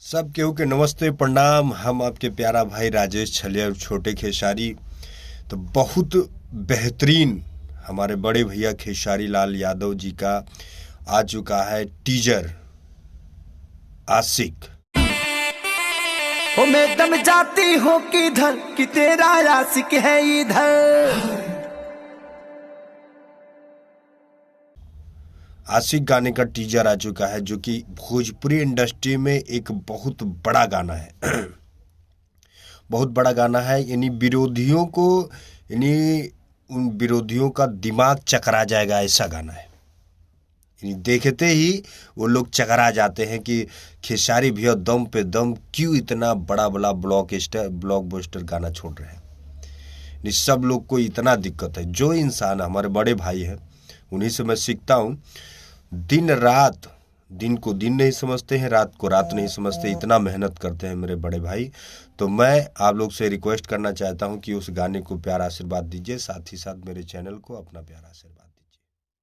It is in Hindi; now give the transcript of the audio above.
सब केहू के नमस्ते प्रणाम। हम आपके प्यारा भाई राजेश छलिया छोटे खेसारी। तो बहुत बेहतरीन हमारे बड़े भैया खेसारी लाल यादव जी का आ चुका है टीजर आशिक। ओ मैं दम जाती हूँ किधर कि तेरा आशिक है इधर। आशिक गाने का टीजर आ चुका है जो कि भोजपुरी इंडस्ट्री में एक बहुत बड़ा गाना है। बहुत बड़ा गाना है, यानी विरोधियों को, यानी उन विरोधियों का दिमाग चकरा जाएगा ऐसा गाना है। यानी देखते ही वो लोग चकरा जाते हैं कि खेसारी भैया दम पे दम क्यों इतना बड़ा बड़ा ब्लॉकबस्टर गाना छोड़ रहे हैं। यानी सब लोग को इतना दिक्कत है। जो इंसान हमारे बड़े भाई हैं उन्हीं से मैं सीखता हूँ। दिन रात, दिन को दिन नहीं समझते हैं, रात को रात नहीं समझते, इतना मेहनत करते हैं मेरे बड़े भाई। तो मैं आप लोग से रिक्वेस्ट करना चाहता हूं कि उस गाने को प्यारा आशीर्वाद दीजिए, साथ ही साथ मेरे चैनल को अपना प्यारा आशीर्वाद